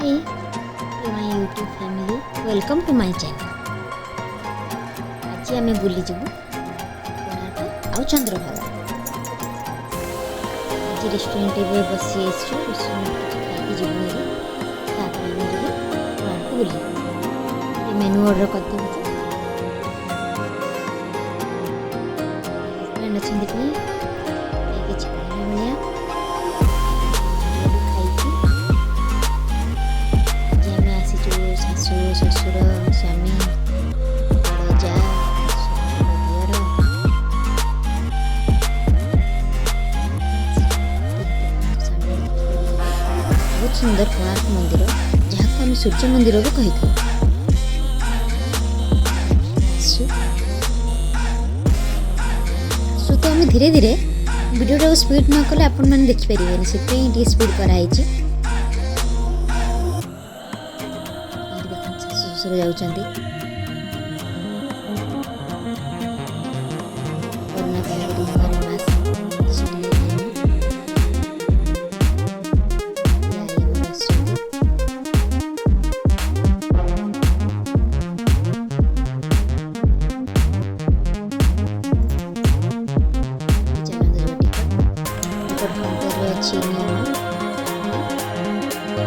Hi to my YouTube family. Welcome to my channel. आज आम बुली जीवु कोणार्क आउ चंद्रभागा। आज रेस्टोरेंट में बसी रेस्टोरेंट खाई जीवु कोणार्क बुली मेनू ऑर्डर करते हस्बैंड अच्छे ଶାଶୁ ଶ୍ୱଶୁର ସ୍ୱାମୀ ବଡ଼ ଯା ଦିଅର ବହୁତ ସୁନ୍ଦର କୋଣାର୍କ ମନ୍ଦିର, ଯାହାକୁ ଆମେ ସୂର୍ଯ୍ୟ ମନ୍ଦିର ବି କହିଥାଉ। ତ ଆମେ ଧୀରେ ଧୀରେ ଭିଡ଼ିଓଟାକୁ ସ୍ପିଡ୍ ନ କଲେ ଆପଣମାନେ ଦେଖିପାରିବେନି, ସେଥିପାଇଁ ଟିକେ ସ୍ପିଡ୍ କରାହେଇଛି। ଶ୍ୱଶୁର ଯାଉଛନ୍ତି କରୋନା କାଳରେ ଘରେ ମାସ୍କ ଅଛି ନିୟମ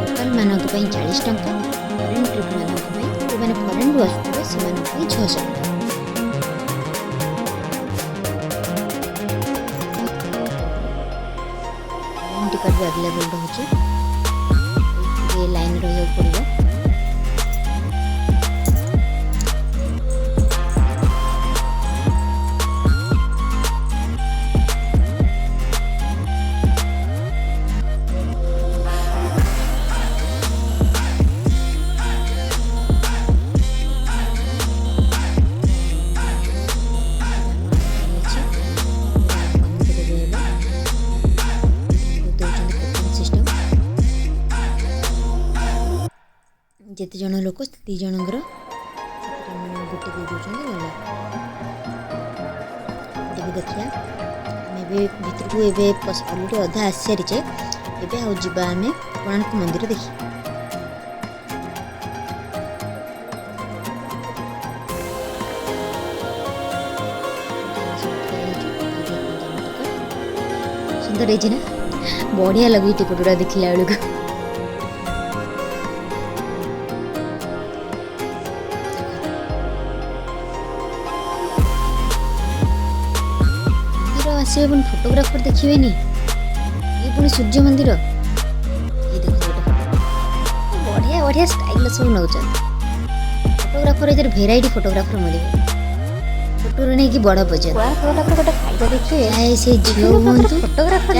ଲୋକାଲ ମାନଙ୍କ ପାଇଁ 40 ଟଙ୍କା, ଫରେନ୍ ଟ୍ରିପ୍ ମାନଙ୍କ ପାଇଁ ଯେଉଁମାନେ ଫରେନ୍ରୁ ଆସୁଥିବେ ସେମାନଙ୍କ ପାଇଁ 600 ଟଙ୍କା। ଫରେନ୍ ଟିକଟ୍ ବି ଆଭେଲେବଲ୍ ରହୁଛି, ଟିକେ ଲାଇନ୍ ରହିବାକୁ ପଡ଼ିବ। ଯେତେ ଜଣ ଲୋକ 2 ଜଣଙ୍କର ଗୋଟେ ଦେଇ ଦେଉଛନ୍ତି ଗଲା। ଟିକେ ଦେଖିବା, ଆମେ ଏବେ ଭିତରକୁ ଏବେ ଅଲରେଡ଼ି ଅଧା ଆସି ସାରିଛେ। ଏବେ ଆଉ ଯିବା ଆମେ କୋଣାର୍କ ମନ୍ଦିର ଦେଖି। ସୁନ୍ଦର ହେଇଛି ନା, ବଢ଼ିଆ ଲାଗୁଛି ଟିକଟ ଗୁଡ଼ା ଦେଖିଲା ବେଳକୁ। ଆସିବେ ପୁଣି ଫଟୋଗ୍ରାଫର ଦେଖିବେନି, ଇଏ ପୁଣି ସୂର୍ଯ୍ୟ ମନ୍ଦିର। ଇଏ ଦେଖ ବଢ଼ିଆ ବଢ଼ିଆ ଷ୍ଟାଇଲ ସବୁ ନେଉଛନ୍ତି ଫଟୋଗ୍ରାଫର। ଏଥିରେ ଭେରାଇଟି ଫଟୋଗ୍ରାଫର ମିଳିବେ, ଛୋଟରୁ ନେଇକି ବଡ଼ ପର୍ଯ୍ୟନ୍ତ। ଗୋଟେ ଖାଇବା ଦେଖିବେ, ସେ ଝିଅ ହୁଅନ୍ତୁ ଫଟୋଗ୍ରାଫର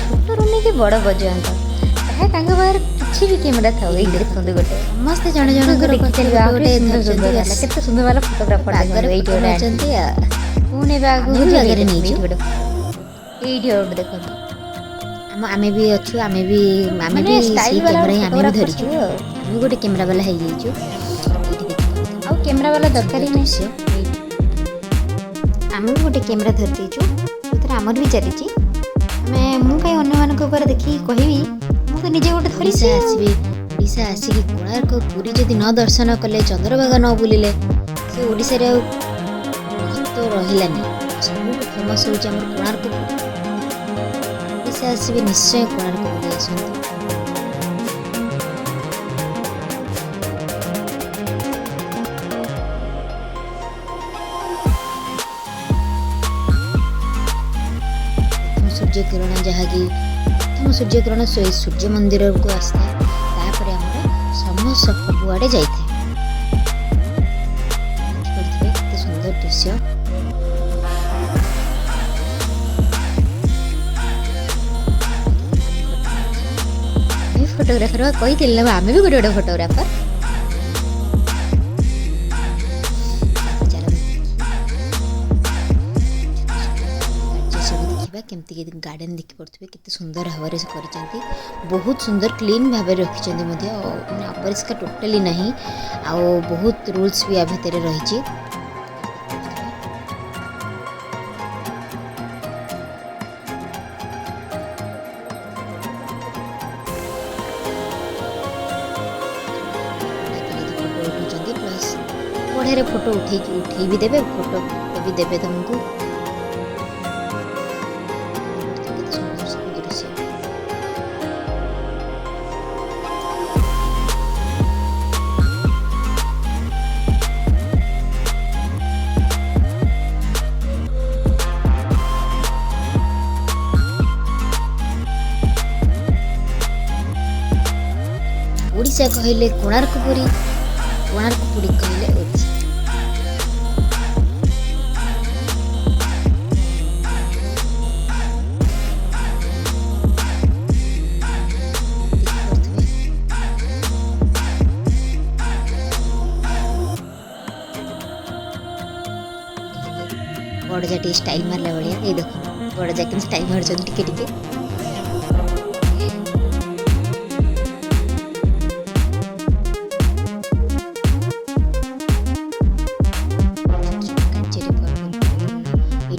ଛୋଟରୁ ନେଇକି ବଡ଼ ପର୍ଯ୍ୟନ୍ତ, ତାହା ତାଙ୍କ ପାଖରେ କିଛି ବି କ୍ୟାମେରା ଥାଉ। ଏଇ ଦେଖନ୍ତୁ ଗୋଟେ ସମସ୍ତେ ଜଣେ ଜଣଙ୍କର କେତେ ସୁନ୍ଦର ବାଲା ଫଟୋଗ୍ରାଫର ଏଇଠି ଗୋଟେ ଅଛନ୍ତି। ପୁଣି ଏବେ ଆଗକୁ ଜାଗାରେ ନେଇଛୁ ଏଇଠି ଗୋଟେ ଦେଖନ୍ତୁ। ଆମେ ବି ଅଛୁ, ଆମେ ବି ସେଇ କ୍ୟାମେରା ହିଁ ଆମେ ବି ଧରିଛୁ। ଆମେ ଗୋଟେ କ୍ୟାମେରା ବାଲା ହେଇଯାଇଛୁ। ଆଉ କ୍ୟାମେରା ବାଲା ଦରକାର ହିଁ ନାହିଁ। ଆମେ ବି ଗୋଟେ କ୍ୟାମେରା ଧରି ଦେଇଛୁ, ଯେଉଁଥିରେ ଆମର ବି ଚାଲିଛି। ମୁଁ କାହିଁ ଅନ୍ୟମାନଙ୍କ ଉପରେ ଦେଖିକି କହିବି, ମୁଁ ତ ନିଜେ ଗୋଟେ ଧରିଛି। ଓଡ଼ିଶା ଆସିକି କୋଣାର୍କ ପୁରୀ ଯଦି ନ ଦର୍ଶନ କଲେ, ଚନ୍ଦ୍ରଭାଗା ନ ବୁଲିଲେ, ସେ ଓଡ଼ିଶାରେ ଆଉ ତ ରହିଲାନି। ସବୁଠୁ ଫେମସ୍ ହେଉଛି ଆମର କୋଣାର୍କ। ଓଡ଼ିଶା ଆସିବେ ନିଶ୍ଚୟ କୋଣାର୍କ ବୁଲି ଆସନ୍ତୁ। ସୂର୍ଯ୍ୟକିରଣ, ଯାହାକି ପ୍ରଥମ ସୂର୍ଯ୍ୟକିରଣ ସୂର୍ଯ୍ୟ ମନ୍ଦିରକୁ ଆସିଥାଏ, ତାପରେ ଆମର ସମସ୍ତ ସବୁଆଡ଼େ ଯାଇଥାଏ। ଦେଖିପାରୁଥିବେ କେତେ ସୁନ୍ଦର ଦୃଶ୍ୟ। ଫଟୋଗ୍ରାଫର କହିଥିଲି ନା, ଆମେ ବି ଗୋଟେ ଫଟୋଗ୍ରାଫର। କେମିତି ଗାର୍ଡେନ୍ ଦେଖିପାରୁଥିବେ, କେତେ ସୁନ୍ଦର ଭାବରେ କରିଛନ୍ତି। ବହୁତ ସୁନ୍ଦର କ୍ଲିନ୍ ଭାବରେ ରଖିଛନ୍ତି ମଧ୍ୟ, ମାନେ ଅପରିଷ୍କାର ଟୋଟାଲି ନାହିଁ। ଆଉ ବହୁତ ରୁଲ୍ସ ବି ଆ ଭିତରେ ରହିଛି। बढ़िया फोटो उठे भी देवे फोटो भी देवे तुमको। सुंदर सुंदर दृश्य ओडिशा कहले कोणार्क पुरी कहले ओडिशा। बड़जा टी स्टाइल मारला भाया ये देख बड़जा के स्टाइल मार टिके टिके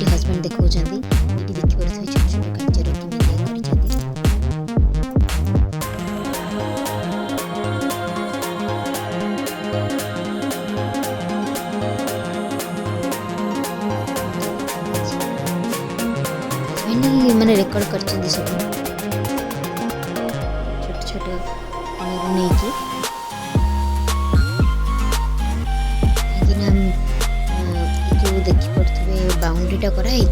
हस्बैंड देखा ये देखिए छोट छोट कार्य मैंने रेकर्ड कर सब छोट छोट नहीं जो देखिपे बाउंड्रीटा कराई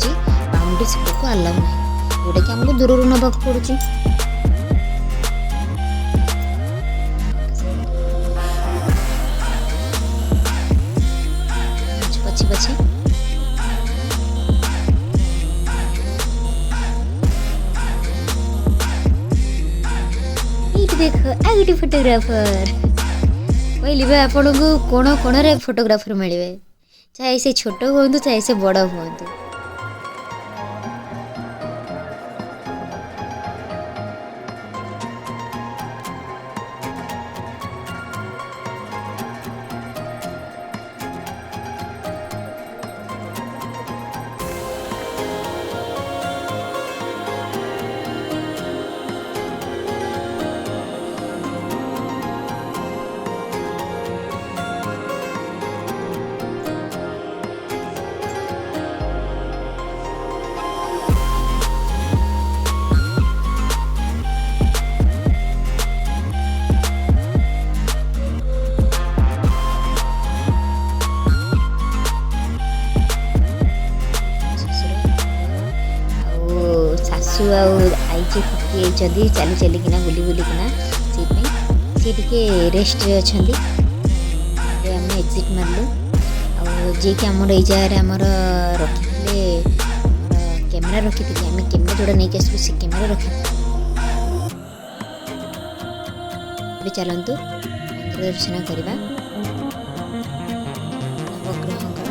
बाउंड्री सेपट को आलाउ ना जोटा कि आमको दूर नवा पड़ुची। पछी पछी देख आ गोटे फोटोग्राफर कहली आपण को कोण कोण फोटोग्राफर मिले चाहे से छोट हूँ चाहे से बड़ हूँ। ଶାଶୁ ଆଉ ଆଇ ଯେ ଥକି ଯାଇଛନ୍ତି ଚାଲି ଚାଲିକିନା ବୁଲି ବୁଲିକିନା ସେଇଥିପାଇଁ ସେ ଟିକେ ରେଷ୍ଟରେ ଅଛନ୍ତି। ଆମେ ଏକ୍ଜିଟ୍ ମାରିଲୁ ଆଉ ଯିଏକି ଆମର ଏଇ ଜାଗାରେ ଆମର ରଖିଥିଲେ ଆମର କ୍ୟାମେରା ରଖିଥିଲେ ଆମେ କ୍ୟାମେରା ଯେଉଁଟା ନେଇକି ଆସିଲୁ ସେ କ୍ୟାମେରା ରଖିଥିଲେ। ଏବେ ଚାଲନ୍ତୁ ମନ୍ଦିର ଦର୍ଶନ କରିବା ନବଗ୍ରହଙ୍କର।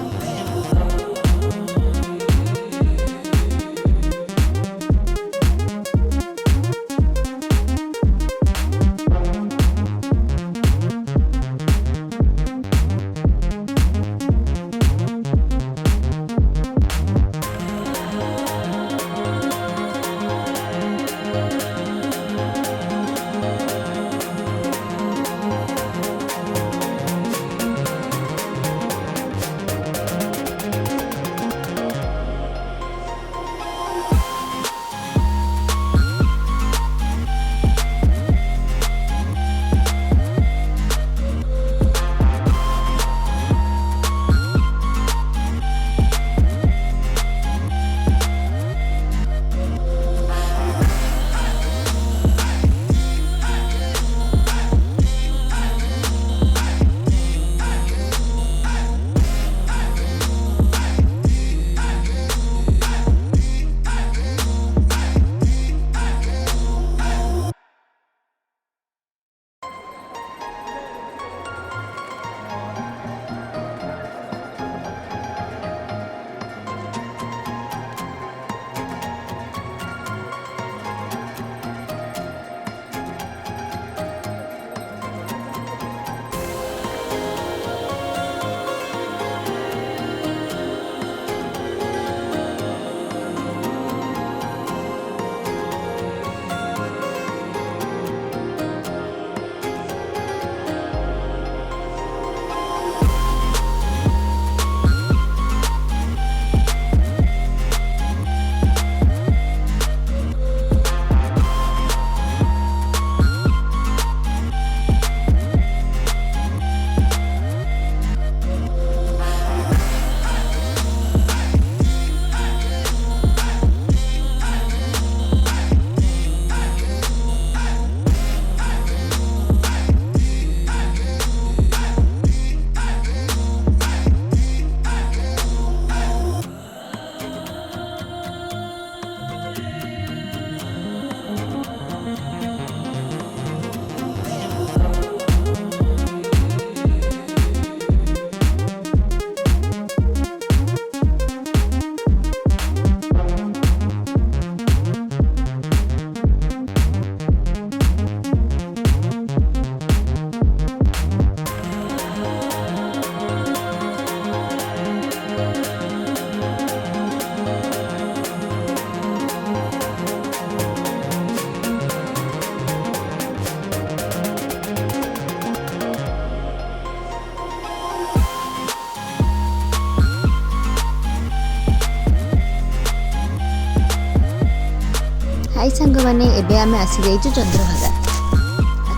हाय सांग मैंने एबे आमे आसी जाइछु चंद्रभागा।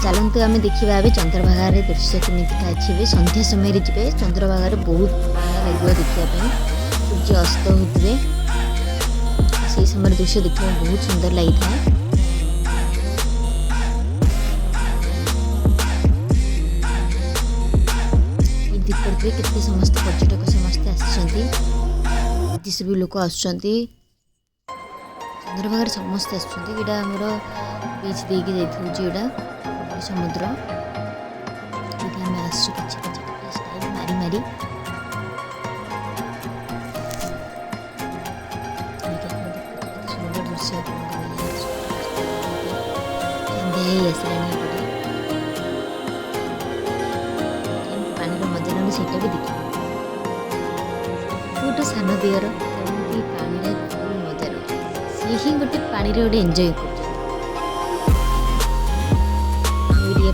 चलतु आम देखा ए चंद्रभागार दृश्य केमिका अच्छे सन्ध्या समय जी चंद्रभागार बहुत बढ़िया लगे देखापी सूर्य अस्त होते से समय दृश्य देखा बहुत सुंदर लगी था। केते समस्त पर्यटक समस्ते आस लोक आस चंद्रभागार समस्ते आसटा आमर बीच देके जाइए समुद्र आम स्टाइल मारी मारी सुंदर दृश्य सन्ध्या पानी मजा लगे से भी देखिए गोटे सान दियर पानी मजा लगे सी ही गोटे पानी गोटे एंजॉय कर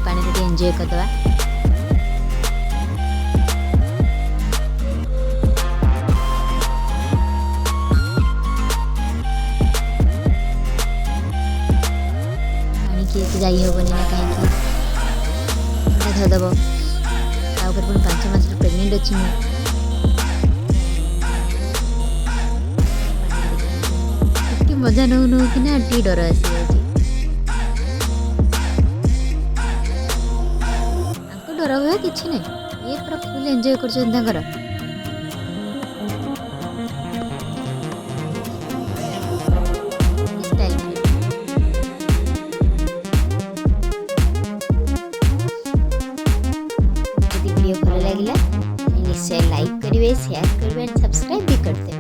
पानी रे एंजॉय करदवा। पानी के जाई हेबनी ना कहीं धरदेव तापर 5 मास प्रेगनेंट अच्छी मुझे मजा नौ नौ कि ना टी डर आसी डर हुए कि नहीं ये पूरा फुल एंजॉय कर वीडियो भल लगे निश्चय लाइक करेंगे शेयर करेंगे एंड सब्सक्राइब भी करते हैं।